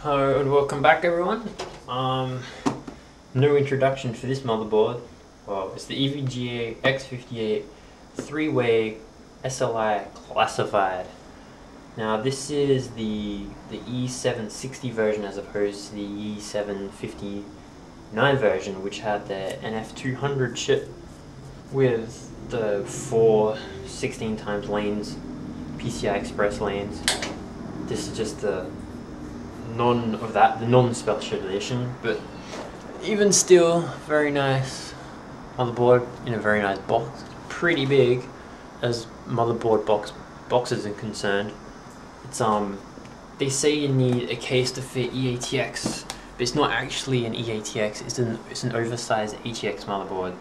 Hello and welcome back everyone. No introduction for this motherboard. Well, it's the EVGA X58 3-way SLI Classified. Now this is the E760 version as opposed to the E759 version, which had the NF200 chip with the 4 16 times lanes, PCI Express lanes. This is just the non-special edition, but even still, very nice motherboard in a very nice box. Pretty big as motherboard boxes are concerned. It's they say you need a case to fit EATX, but it's not actually an EATX. It's an oversized ATX motherboard.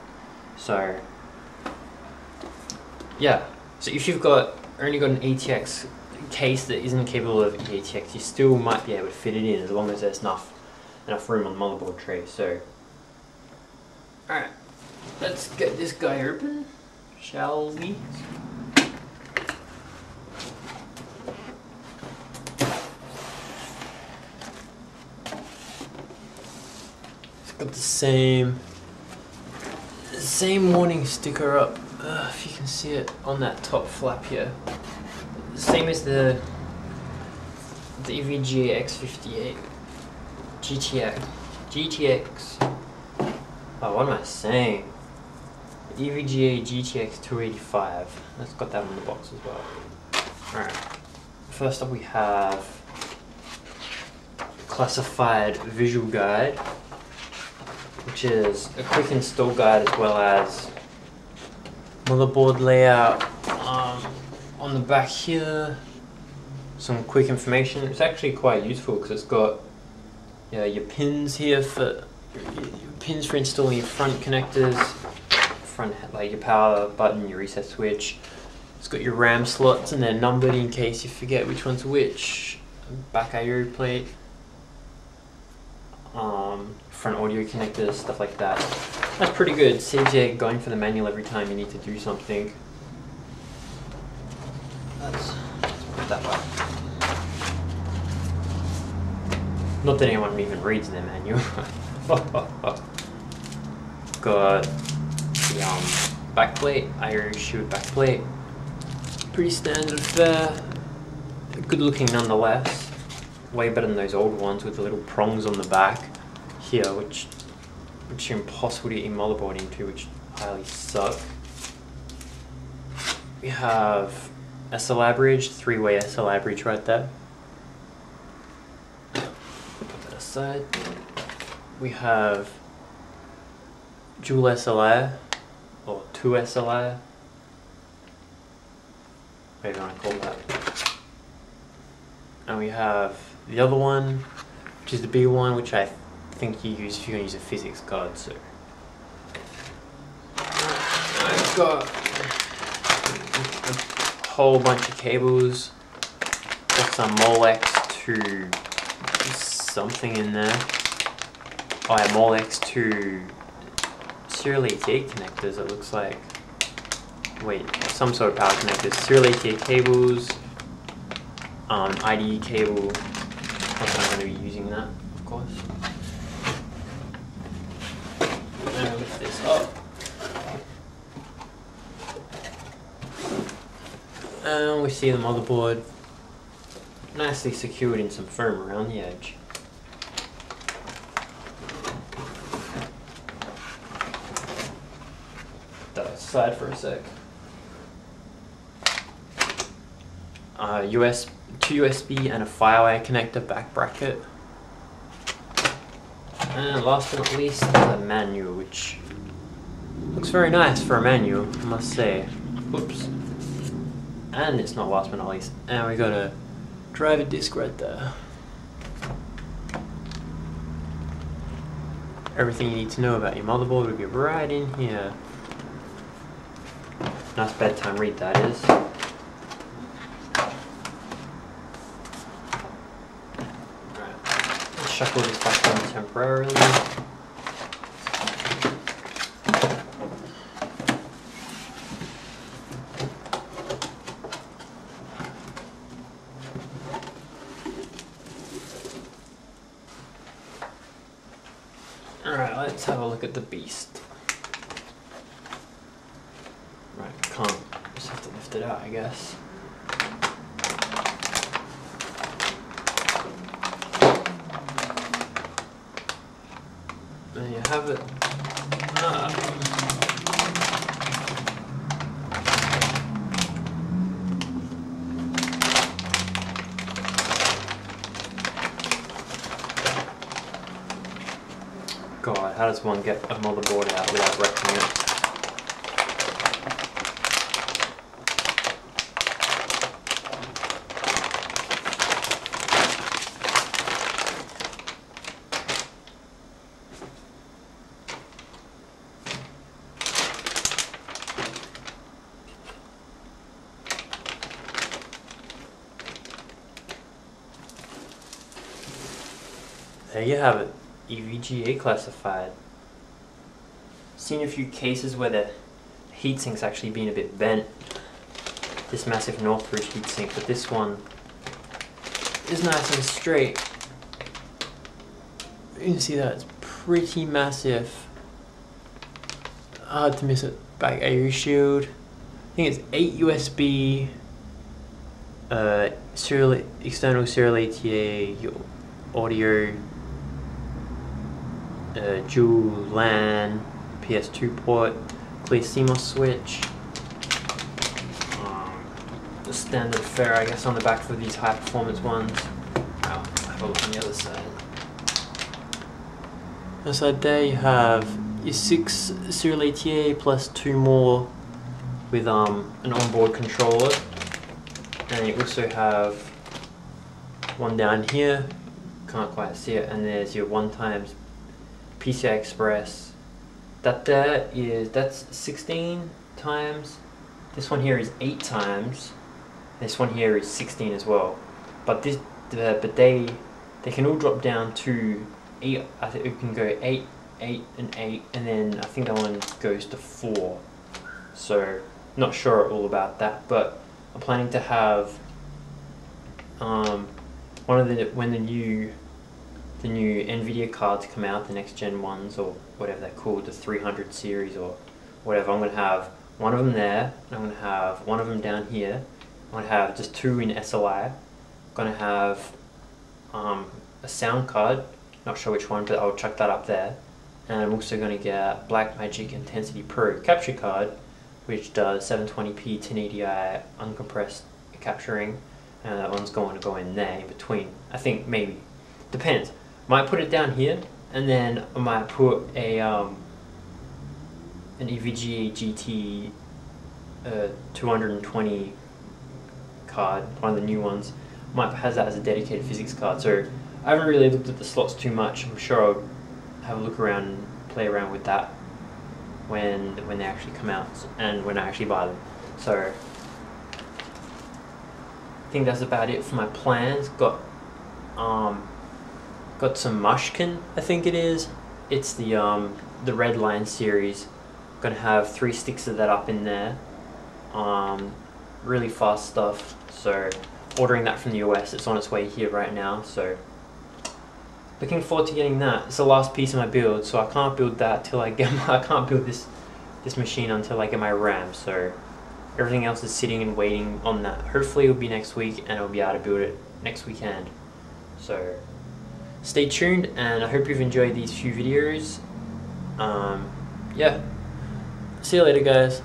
So yeah, so if you've only got an ATX case that isn't capable of EATX, you still might be able to fit it in as long as there's enough room on the motherboard tray. So alright, let's get this guy open, shall we? It's got the same warning sticker up, if you can see it on that top flap here. Same as the EVGA X58 GTX. Oh, what am I saying? The EVGA GTX 285. That's got that on the box as well. Alright. First up we have Classified visual guide, which is a quick install guide as well as motherboard layout. On the back here, some quick information. It's actually quite useful because it's got your pins here for installing your front connectors, like your power button, your reset switch. It's got your RAM slots and they're numbered in case you forget which one's which. Back I/O plate, front audio connectors, stuff like that. That's pretty good. Saves you going for the manual every time you need to do something. Let's put it that way. Not that anyone even reads their manual. Got the backplate, I/O shield backplate. Pretty standard fare. Good looking nonetheless. Way better than those old ones with the little prongs on the back here, which are impossible to get your motherboard into, which highly suck. We have SLI bridge, 3-way SLI bridge right there. Put that aside. We have dual SLI, or 2 SLI, whatever you want to call that. And we have the other one, which is the big one, which I think you use if you're going to use a physics card. So I've got whole bunch of cables. Got some Molex to something in there. Oh yeah, Molex to serial ATA connectors, it looks like. Wait, some sort of power connectors. Serial ATA cables, IDE cable. Also, I'm going to be using that, of course. And I'll lift this up. And we see the motherboard nicely secured in some foam around the edge. Put that aside for a sec. 2 USB and a FireWire connector back bracket. And last but not least, the manual, which looks very nice for a manual, I must say. Whoops. And it's not last but not least. And we got a driver disc right there. Everything you need to know about your motherboard would be right in here. Nice bedtime read that is. Alright, let's shuffle this back on temporarily. look at the beast. Right, can't. Just have to lift it out, I guess. There you have it. God, how does one get a motherboard out without wrecking it? There you have it, EVGA Classified. Seen a few cases where the heatsink's actually been a bit bent. This massive Northbridge heatsink, but this one is nice and straight. You can see that it's pretty massive. Hard to miss it. Back AU shield. I think it's 8 USB, external serial ATA, your audio, dual LAN, PS2 port, clear CMOS switch, the standard fare I guess on the back for these high performance ones. I'll have a look on the other side. On the side there you have your 6 serial ATA plus 2 more with an onboard controller, and you also have one down here, can't quite see it, and there's your 1x PCI Express. That's 16 times. This one here is 8 times. This one here is 16 as well. But they can all drop down to 8. I think it can go 8, 8, and 8, and then I think that one goes to 4. So not sure all about that, but I'm planning to have when the new EVGA cards come out, the next gen ones or whatever they're called, the 300 series or whatever, I'm going to have one of them there, and I'm going to have one of them down here. I'm going to have just 2 in SLI. I'm going to have a sound card, not sure which one, but I'll chuck that up there. And I'm also going to get Blackmagic Intensity Pro capture card, which does 720p 1080i uncompressed capturing, and that one's going to go in there in between. I think maybe, depends. Might put it down here, and then I might put a an EVGA GT 220 card, one of the new ones. Might has that as a dedicated physics card. So I haven't really looked at the slots too much. I'm sure I'll have a look around and play around with that when they actually come out and when I actually buy them. So I think that's about it for my plans. Got some Mushkin, I think it is. It's the Red Line series. Gonna have 3 sticks of that up in there. Really fast stuff. So ordering that from the US. It's on its way here right now. So looking forward to getting that. It's the last piece of my build, so I can't build that till I get I can't build this machine until I get my RAM. So everything else is sitting and waiting on that. Hopefully it'll be next week and I'll be able to build it next weekend. So stay tuned, and I hope you've enjoyed these few videos. Yeah, see you later guys.